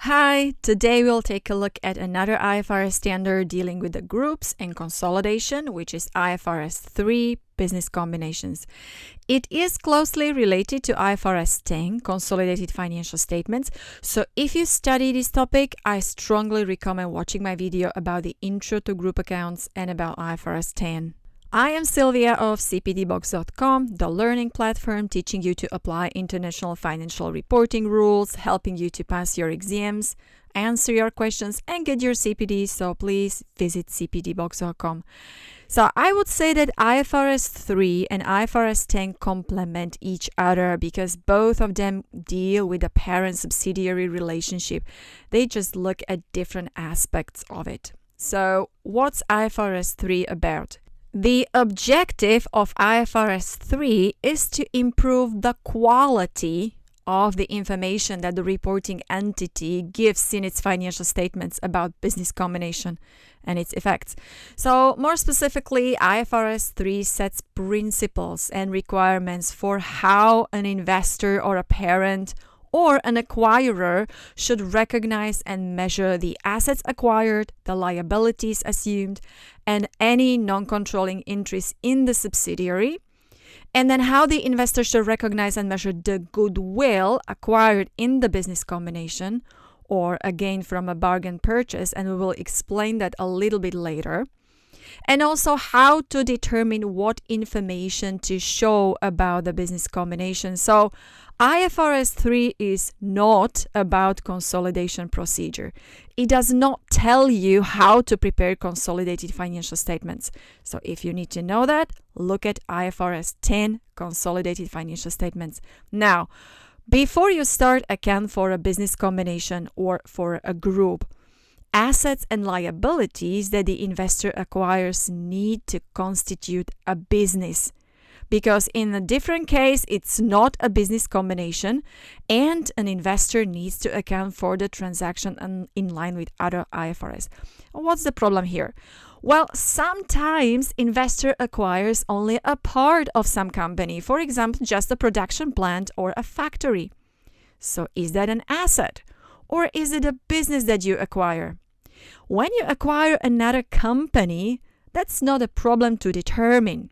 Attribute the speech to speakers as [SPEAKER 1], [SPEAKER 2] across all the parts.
[SPEAKER 1] Hi, today we'll take a look at another IFRS standard dealing with the groups and consolidation, which is IFRS 3 business combinations. It is closely related to IFRS 10 consolidated financial statements. So if you study this topic, I strongly recommend watching my video about the intro to group accounts and about IFRS 10. I am Sylvia of cpdbox.com, the learning platform teaching you to apply international financial reporting rules, helping you to pass your exams, answer your questions, and get your CPD. So please visit cpdbox.com. So I would say that IFRS 3 and IFRS 10 complement each other because both of them deal with the parent-subsidiary relationship. They just look at different aspects of it. So what's IFRS 3 about? The objective of IFRS 3 is to improve the quality of the information that the reporting entity gives in its financial statements about business combination and its effects. So more specifically, IFRS 3 sets principles and requirements for how an investor or a parent or an acquirer should recognize and measure the assets acquired, the liabilities assumed, and any non-controlling interest in the subsidiary, and then how the investor should recognize and measure the goodwill acquired in the business combination or a gain from a bargain purchase, and we will explain that a little bit later. And also how to determine what information to show about the business combination. So IFRS 3 is not about consolidation procedure. It does not tell you how to prepare consolidated financial statements. So if you need to know that, look at IFRS 10 consolidated financial statements. Now, before you start account for a business combination or for a group, assets and liabilities that the investor acquires need to constitute a business. Because in a different case, it's not a business combination and an investor needs to account for the transaction in line with other IFRS. What's the problem here? Well, sometimes investor acquires only a part of some company, for example, just a production plant or a factory. So is that an asset or is it a business that you acquire? When you acquire another company, that's not a problem to determine.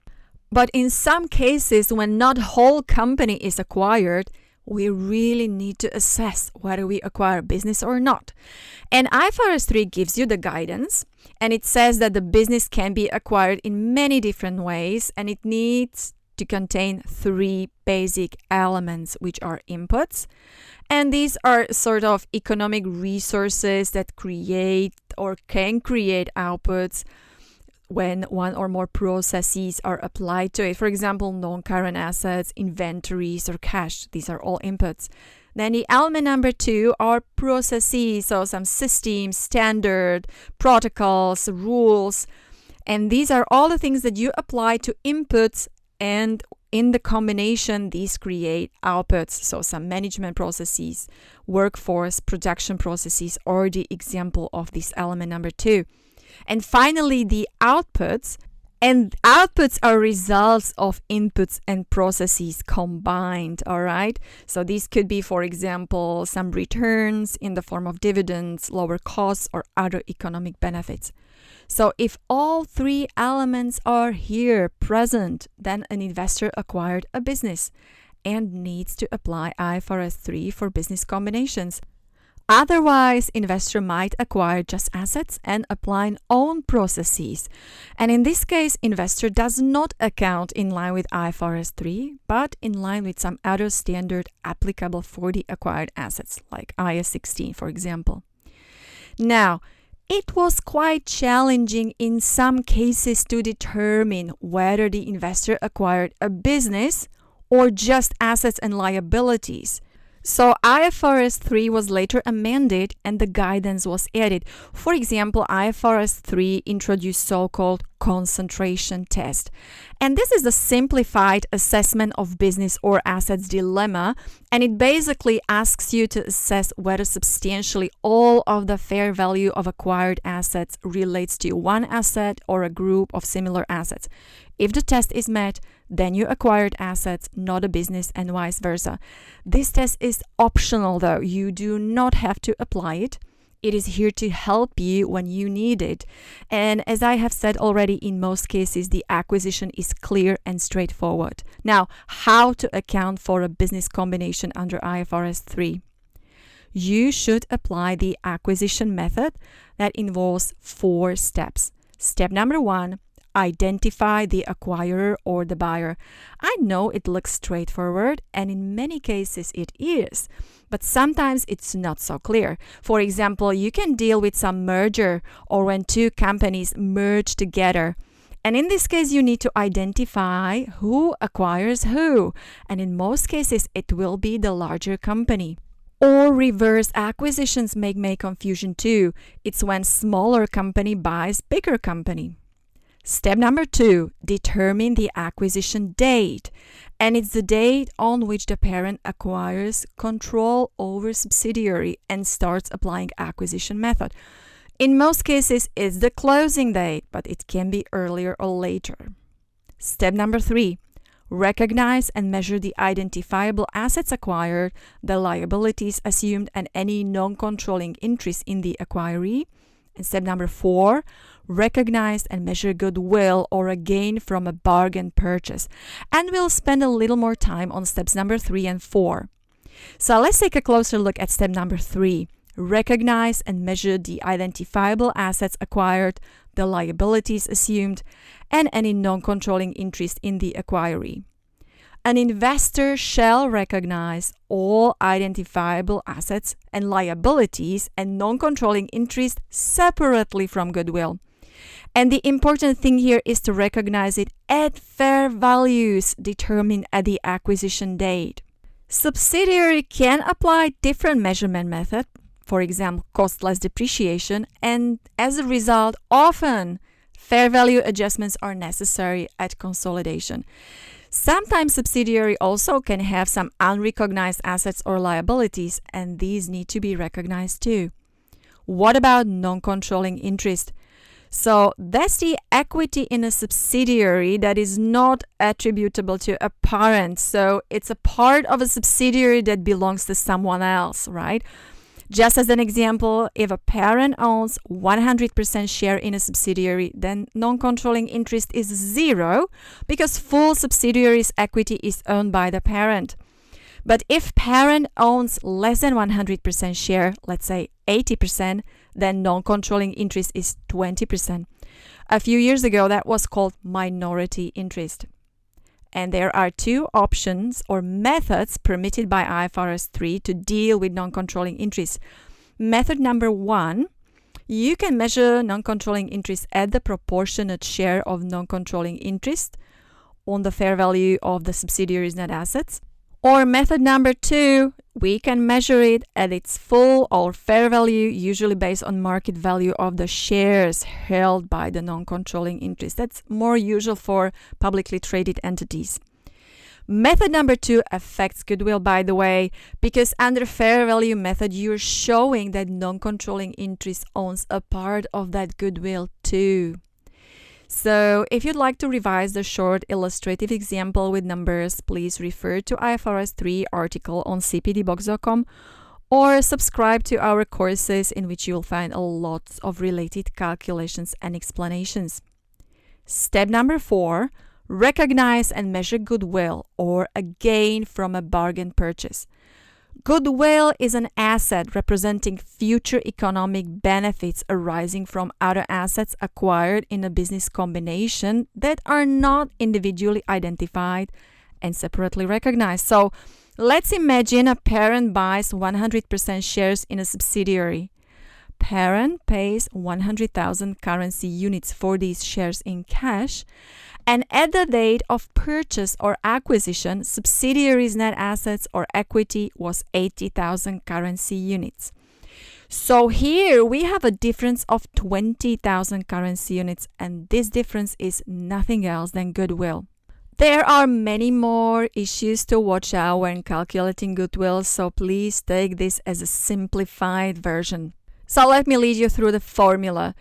[SPEAKER 1] But in some cases, when not whole company is acquired, we really need to assess whether we acquire business or not. And IFRS 3 gives you the guidance, and it says that the business can be acquired in many different ways, and it needs to contain 3 basic elements, which are inputs. And these are sort of economic resources that create or can create outputs when one or more processes are applied to it. For example, non-current assets, inventories, or cash. These are all inputs. Then the element number 2 are processes, so some systems, standard, protocols, rules. And these are all the things that you apply to inputs, and in the combination, these create outputs. So some management processes, workforce, production processes are the example of this element number 2. And finally, the outputs. And outputs are results of inputs and processes combined, all right? So these could be, for example, some returns in the form of dividends, lower costs, or other economic benefits. So if all 3 elements are here present, then an investor acquired a business and needs to apply IFRS 3 for business combinations. Otherwise, investor might acquire just assets and apply own processes. And in this case, investor does not account in line with IFRS 3, but in line with some other standard applicable for the acquired assets, like IAS 16, for example. Now, it was quite challenging in some cases to determine whether the investor acquired a business or just assets and liabilities. So IFRS 3 was later amended and the guidance was added. For example, IFRS 3 introduced so-called concentration test. And this is the simplified assessment of business or assets dilemma. And it basically asks you to assess whether substantially all of the fair value of acquired assets relates to one asset or a group of similar assets. If the test is met, then you acquired assets, not a business, and vice versa. This test is optional though. You do not have to apply it. It is here to help you when you need it. And as I have said already, in most cases, the acquisition is clear and straightforward. Now, how to account for a business combination under IFRS 3? You should apply the acquisition method that involves 4 steps. Step number 1, identify the acquirer or the buyer. I know it looks straightforward, and in many cases it is, but sometimes it's not so clear. For example, you can deal with some merger or when 2 companies merge together. And in this case, you need to identify who acquires who. And in most cases, it will be the larger company. Or reverse acquisitions may make confusion too. It's when smaller company buys bigger company. Step number 2, determine the acquisition date. And it's the date on which the parent acquires control over subsidiary and starts applying acquisition method. In most cases, it's the closing date, but it can be earlier or later. Step number 3, recognize and measure the identifiable assets acquired, the liabilities assumed, and any non-controlling interest in the acquiree. And step number 4, recognize and measure goodwill or a gain from a bargain purchase. And we'll spend a little more time on steps number 3 and 4. So let's take a closer look at step number 3. Recognize and measure the identifiable assets acquired, the liabilities assumed, and any non-controlling interest in the acquiree. An investor shall recognize all identifiable assets and liabilities and non-controlling interest separately from goodwill. And the important thing here is to recognize it at fair values determined at the acquisition date. Subsidiary can apply different measurement method, for example, cost less depreciation, and as a result, often fair value adjustments are necessary at consolidation. Sometimes subsidiary also can have some unrecognized assets or liabilities, and these need to be recognized too. What about non-controlling interest? So that's the equity in a subsidiary that is not attributable to a parent. So it's a part of a subsidiary that belongs to someone else, right? Just as an example, if a parent owns 100% share in a subsidiary, then non-controlling interest is 0 because full subsidiary's equity is owned by the parent. But if parent owns less than 100% share, let's say 80%, then non-controlling interest is 20%. A few years ago, that was called minority interest. And there are 2 options or methods permitted by IFRS 3 to deal with non-controlling interest. Method number 1, you can measure non-controlling interest at the proportionate share of non-controlling interest on the fair value of the subsidiary's net assets. Or method number 2, we can measure it at its full or fair value, usually based on market value of the shares held by the non-controlling interest. That's more usual for publicly traded entities. Method number 2 affects goodwill, by the way, because under fair value method, you're showing that non-controlling interest owns a part of that goodwill too. So if you'd like to revise the short illustrative example with numbers, please refer to IFRS 3 article on cpdbox.com or subscribe to our courses in which you'll find a lot of related calculations and explanations. Step number 4, recognize and measure goodwill or a gain from a bargain purchase. Goodwill is an asset representing future economic benefits arising from other assets acquired in a business combination that are not individually identified and separately recognized. So let's imagine a parent buys 100% shares in a subsidiary. Parent pays 100,000 currency units for these shares in cash, and at the date of purchase or acquisition, subsidiary's net assets or equity was 80,000 currency units. So here we have a difference of 20,000 currency units, and this difference is nothing else than goodwill. There are many more issues to watch out when calculating goodwill, so please take this as a simplified version. So let me lead you through the formula.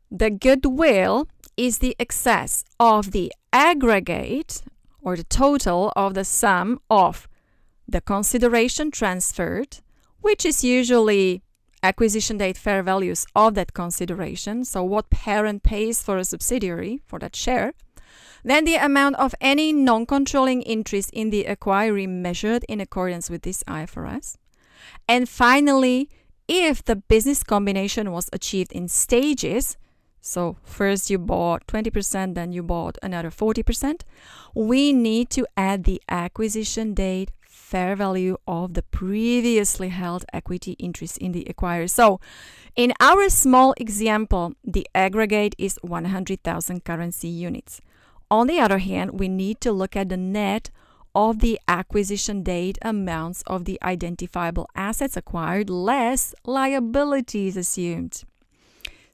[SPEAKER 1] The goodwill is the excess of the aggregate or the total of the sum of the consideration transferred, which is usually acquisition date fair values of that consideration, so what parent pays for a subsidiary for that share, then the amount of any non-controlling interest in the acquiree measured in accordance with this IFRS, and finally, if the business combination was achieved in stages, so first you bought 20%, then you bought another 40%, we need to add the acquisition date fair value of the previously held equity interest in the acquirer. So in our small example, the aggregate is 100,000 currency units. On the other hand, we need to look at the net of the acquisition date amounts of the identifiable assets acquired less liabilities assumed.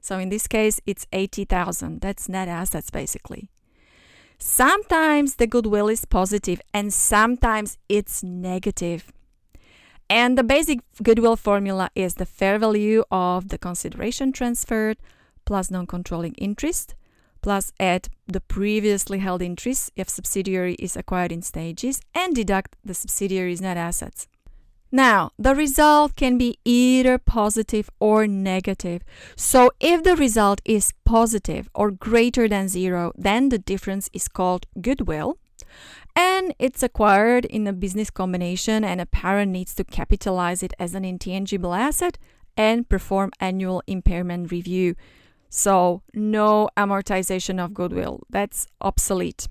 [SPEAKER 1] So in this case, it's 80,000. That's net assets basically. Sometimes the goodwill is positive and sometimes it's negative. And the basic goodwill formula is the fair value of the consideration transferred plus non-controlling interest plus add the previously held interest if subsidiary is acquired in stages and deduct the subsidiary's net assets. Now, the result can be either positive or negative. So if the result is positive or greater than 0, then the difference is called goodwill. And it's acquired in a business combination and a parent needs to capitalize it as an intangible asset and perform annual impairment review. So no amortization of goodwill. That's obsolete.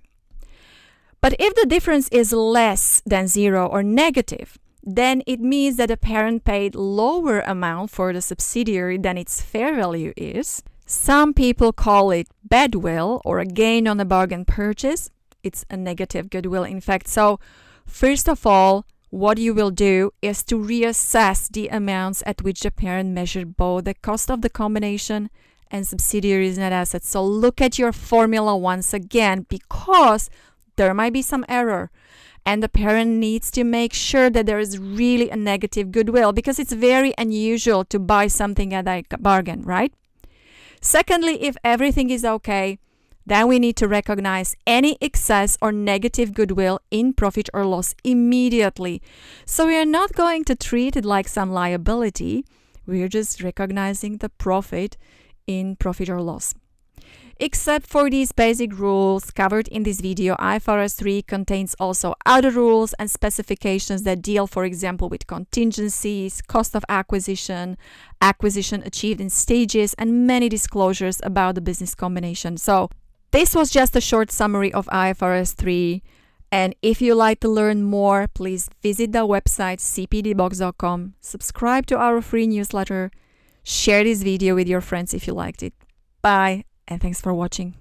[SPEAKER 1] But if the difference is less than 0 or negative, then it means that the parent paid lower amount for the subsidiary than its fair value is. Some people call it badwill or a gain on a bargain purchase. It's a negative goodwill, in fact. So first of all, what you will do is to reassess the amounts at which the parent measured both the cost of the combination and subsidiaries net assets. So look at your formula once again because there might be some error. And the parent needs to make sure that there is really a negative goodwill because it's very unusual to buy something at a bargain, right? Secondly, if everything is okay, then we need to recognize any excess or negative goodwill in profit or loss immediately. So we are not going to treat it like some liability. We're just recognizing the profit in profit or loss. Except for these basic rules covered in this video, IFRS 3 contains also other rules and specifications that deal, for example, with contingencies, cost of acquisition, acquisition achieved in stages, and many disclosures about the business combination. So this was just a short summary of IFRS 3. And if you'd like to learn more, please visit the website cpdbox.com, subscribe to our free newsletter, share this video with your friends if you liked it. Bye. And thanks for watching.